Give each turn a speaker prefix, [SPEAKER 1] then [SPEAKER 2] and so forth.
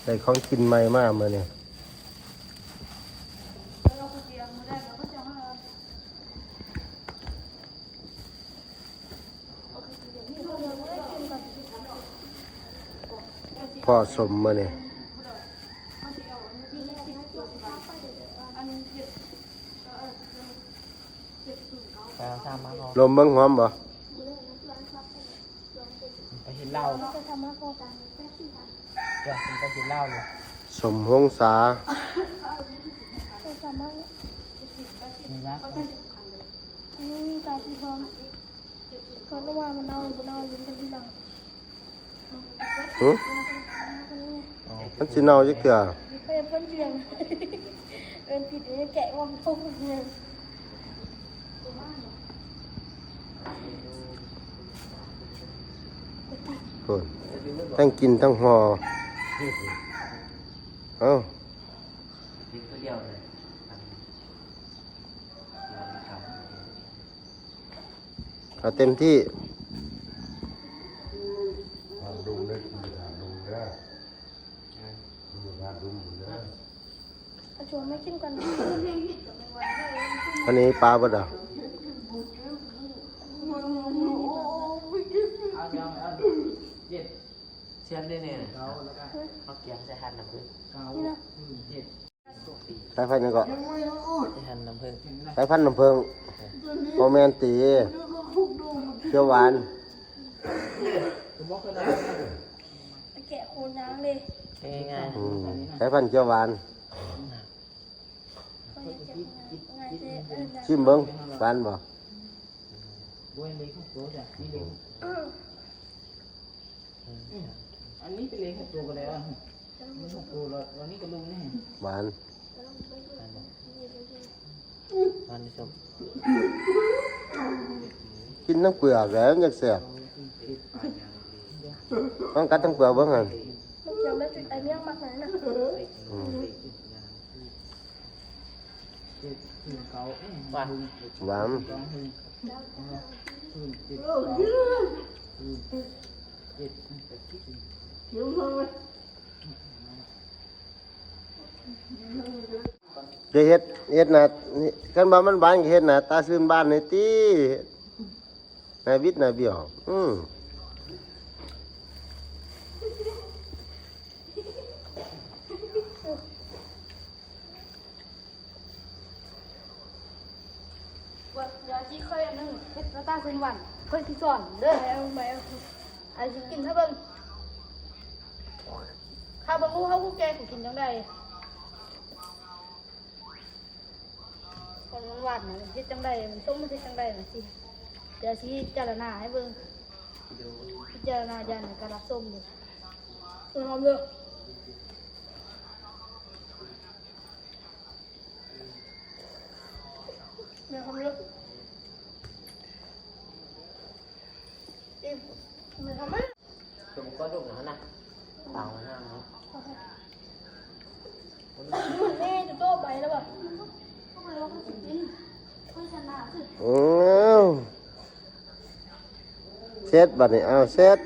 [SPEAKER 1] ใส่ของกินใหม่มากเลยเนี่ยพ่อสมมาเนี่ยลมเบิ้งหอมบ่
[SPEAKER 2] ไปเห็นเหล้าจะไปเห็นเหล้าเลย
[SPEAKER 1] สมหงษา
[SPEAKER 2] นี่นะ
[SPEAKER 3] นี่ตาที่พร้อมเขาต้องว่ามันเอาลิ้นกันที่หลัง
[SPEAKER 1] มันสิเน่าจักเทื่อ
[SPEAKER 3] เป็นเพียงเป็นผิดแกะว่ามันพวกเพียง
[SPEAKER 1] ทั้งกินทั้งห่อเอ้าเอาเต็มที่ดุมได้ดุมได้ดุมได้
[SPEAKER 3] ชวนไม่กินกัน
[SPEAKER 1] อันนี้ปลาบ่ดา
[SPEAKER 2] เอาเย็ดเชียนได้เนี่ยเขาเกี่ยงใส่หั่นน้ำผึ้งเย็ด
[SPEAKER 1] สายพันธุ์นี่ก็
[SPEAKER 2] ใส่หั่นน้ำผึ้ง
[SPEAKER 1] สายพันธุ์น้ำผึ้งโอแมนตีเขียวหวาน
[SPEAKER 3] แกะโคนน้ำเลย
[SPEAKER 2] ง่าย
[SPEAKER 1] สายพันธุ์เขียวหวานชิมเบิ้งหวานบ่
[SPEAKER 2] อันนี้เป็นเลขตัวกันแล้วมันหกตัวแล้ววันนี้ก็ลุงนี่
[SPEAKER 1] หวาน
[SPEAKER 2] มันชม
[SPEAKER 1] กินทั้งเปลือกแล้วยังแสบต้องกัดทั้งเปลือกเบิ้งหั่น
[SPEAKER 3] มันจะไม่จุดไอเมี่ยงมากไหนนะ
[SPEAKER 1] หวานจะเฮ็ดนะกันบ้านมันบ้านเฮ็ดนะตาซื่นบ้านในตีนายวิทย์นายเบี้ยว
[SPEAKER 3] เดี๋ยวที่ค่อยอันนึงเฮ็ดตาเส้นวันค่อยที่สอนเด้อเอาไปเอากินถ้าเบิ่งข้าวบะหมี่เขากูแกกูกินจังไดคนมันหวานนะมันเฮ็ดจังไดมันต้มมันเฮ็ดจังไดน่ะสิเดี๋ยวสิเจารณาให้เบิ่งพิจารณาญาณในการรับส้มเลยหอมเลยเนี่ยหอมเลยมันทำไหม
[SPEAKER 2] ตัวก็ดุนะนะเต่าหน้าเนาะ
[SPEAKER 3] นี่จะโตไปแล้วป่ะทำไมเราต้องกินค่อยชนะสิ
[SPEAKER 1] เช็ดบัดนี้เอาเช็ด